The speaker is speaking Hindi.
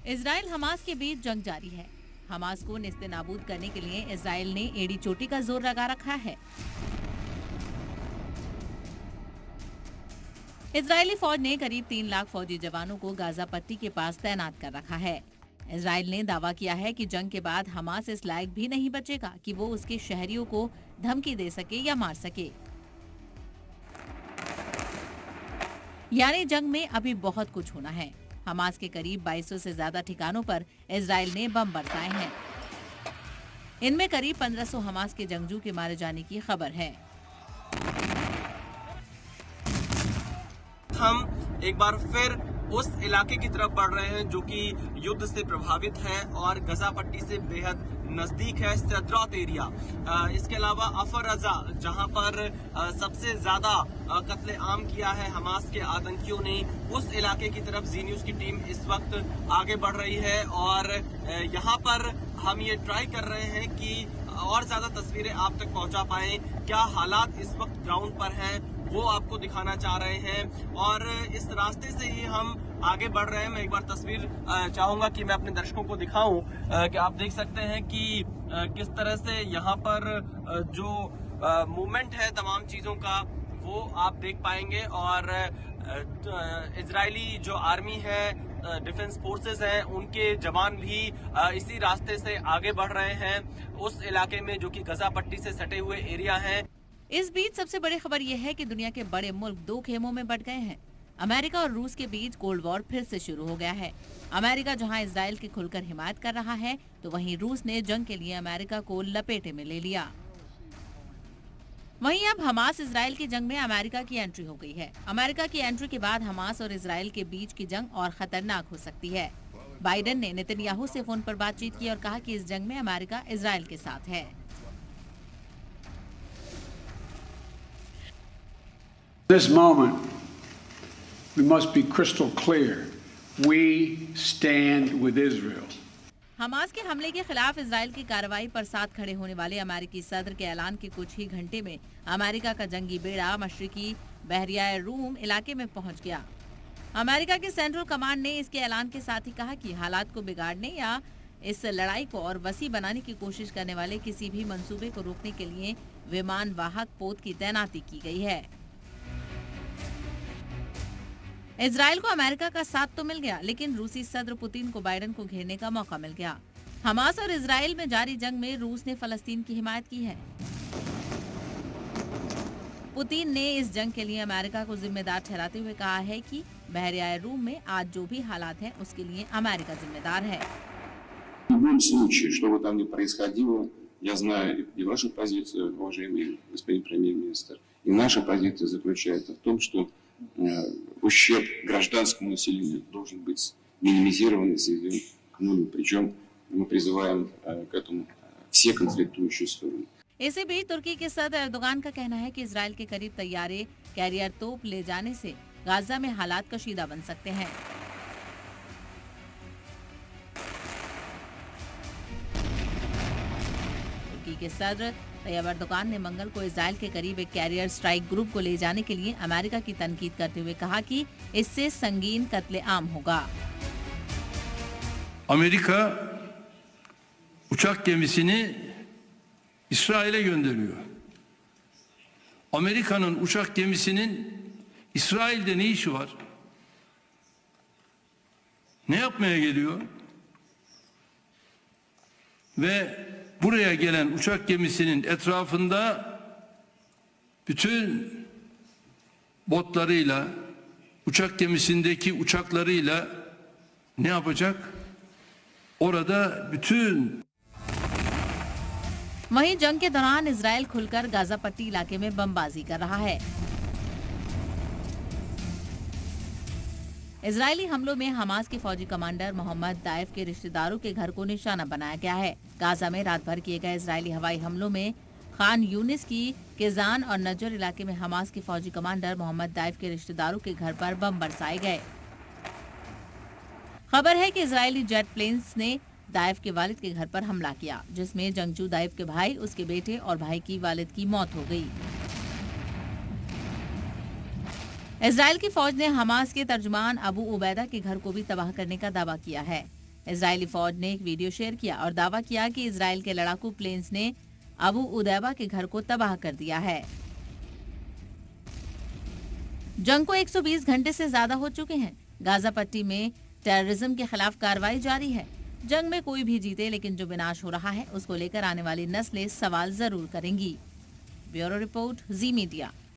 इजराइल हमास के बीच जंग जारी है। हमास को नेस्तनाबूद करने के लिए इजराइल ने एड़ी चोटी का जोर लगा रखा है। इजरायली फौज ने करीब 3 लाख फौजी जवानों को गाजा पट्टी के पास तैनात कर रखा है। इजराइल ने दावा किया है कि जंग के बाद हमास इस लायक भी नहीं बचेगा कि वो उसके शहरियों को धमकी दे सके या मार सके। यानी जंग में अभी बहुत कुछ होना है। हमास के करीब 2200 से ज्यादा ठिकानों पर इजराइल ने बम बरसाए हैं। इनमें करीब 1500 हमास के जंगजू के मारे जाने की खबर है। हम एक बार फिर उस इलाके की तरफ बढ़ रहे हैं जो कि युद्ध से प्रभावित है और गजा पट्टी से बेहद नजदीक है, सदरात एरिया। इसके अलावा अफर रजा, जहां पर सबसे ज्यादा कत्ले आम किया है हमास के आतंकियों ने, उस इलाके की तरफ जी न्यूज की टीम इस वक्त आगे बढ़ रही है और यहां पर हम ये ट्राई कर रहे हैं कि और ज्यादा तस्वीरें आप तक पहुंचा पाएं। क्या हालात इस वक्त ग्राउंड पर हैं वो आपको दिखाना चाह रहे हैं और इस रास्ते से ही हम आगे बढ़ रहे हैं। मैं एक बार तस्वीर चाहूंगा कि मैं अपने दर्शकों को दिखाऊं कि आप देख सकते हैं कि किस तरह से यहाँ पर जो मूवमेंट है तमाम चीजों का वो आप देख पाएंगे और इजरायली जो आर्मी है, डिफेंस फोर्सेस हैं, उनके जवान भी इसी रास्ते से आगे बढ़ रहे हैं उस इलाके में जो कि गजा पट्टी से सटे हुए एरिया हैं। इस बीच सबसे बड़ी खबर यह है कि दुनिया के बड़े मुल्क 2 खेमों में बंट गए हैं। अमेरिका और रूस के बीच कोल्ड वॉर फिर से शुरू हो गया है। अमेरिका जहां इजराइल की खुलकर हिमायत कर रहा है, तो वहीं रूस ने जंग के लिए अमेरिका को लपेटे में ले लिया। वहीं अब हमास इजराइल की जंग में अमेरिका की एंट्री हो गई है। अमेरिका की एंट्री के बाद हमास और इजराइल के बीच की जंग और खतरनाक हो सकती है। बाइडेन ने नेतन्याहू से फोन पर बातचीत की और कहा कि इस जंग में अमेरिका इजराइल के साथ है। This moment, we must be crystal clear. We stand with Israel. Hamas के हमले के खिलाफ इजराइल की कार्रवाई पर साथ खड़े होने वाले अमेरिकी सदर के ऐलान के कुछ ही घंटे में अमेरिका का जंगी बेड़ा मशरिकी बहरियाए रूम इलाके में पहुंच गया। अमेरिका की सेंट्रल कमांड ने इसके ऐलान के साथ ही कहा कि हालात को बिगाड़ने या इस लड़ाई को और वसी बनाने की कोशिश करने वाले किसी भी मंसूबे को रोकने के लिए विमान वाहक पोत की तैनाती की गई है। इजराइल को अमेरिका का साथ तो मिल गया, लेकिन रूसी सदर पुतिन को बाइडेन को घेरने का मौका मिल गया। हमास और इजराइल में जारी जंग में रूस ने फलस्तीन की हिमायत की है। पुतिन ने इस जंग के लिए अमेरिका को जिम्मेदार ठहराते हुए कहा है कि बहरियाए रूम में आज जो भी हालात हैं उसके लिए अमेरिका जिम्मेदार है। В любом случае, что бы там ни происходило, я знаю и вашу позицию, уважаемый господин премьер-министр, и наша позиция заключается в том, что ущерб гражданскому населению должен быть минимизирован и сведен к нулю. Причем мы призываем к этому все конфликтующие стороны. इसी बीच तुर्की के सदर एर्दोगान का कहना है कि इजराइल के करीब तैयारे कैरियर तोप ले जाने से गाजा में हालात कशीदा बन सकते हैं। तुर्की के सदर तैयब एर्दोगान ने मंगल को इजराइल के करीब एक कैरियर स्ट्राइक ग्रुप को ले जाने के लिए अमेरिका की तनकीद करते हुए कहा कि इससे संगीन कत्लेआम होगा। Amerika uçak gemisini İsrail'e gönderiyor. Amerika'nın uçak gemisinin İsrail'de ne işi var? Ne yapmaya geliyor? Ve buraya gelen uçak gemisinin etrafında bütün botlarıyla, uçak gemisindeki uçaklarıyla ne yapacak? Orada bütün वहीं जंग के दौरान इजराइल खुलकर गाजा पट्टी इलाके में बमबाजी कर रहा है। इजरायली हमलों में हमास के फौजी कमांडर मोहम्मद दाइफ के रिश्तेदारों के घर को निशाना बनाया गया है। गाजा में रात भर किए गए इजरायली हवाई हमलों में खान यूनिस की किजान और नजर इलाके में हमास के फौजी कमांडर मोहम्मद दाइफ के रिश्तेदारों के घर पर बम बरसाए गए। खबर है कि इजरायली जेट प्लेन्स ने दाइफ के वालिद के घर पर हमला किया, जिसमें जंगजू दाइफ के भाई, उसके बेटे और भाई की वालिद की मौत हो गई। इजराइल की फौज ने हमास के तर्जुमान अबू उबैदा के घर को भी तबाह करने का दावा किया है। इजरायली फौज ने एक वीडियो शेयर किया और दावा किया कि इजराइल के लड़ाकू प्लेन्स ने अबू उदैबा के घर को तबाह कर दिया है। जंग को 120 घंटे से ज्यादा हो चुके हैं। गाजा पट्टी में टेररिज्म के खिलाफ कार्रवाई जारी है। जंग में कोई भी जीते, लेकिन जो विनाश हो रहा है उसको लेकर आने वाली नस्लें सवाल जरूर करेंगी। ब्यूरो रिपोर्ट, जी मीडिया।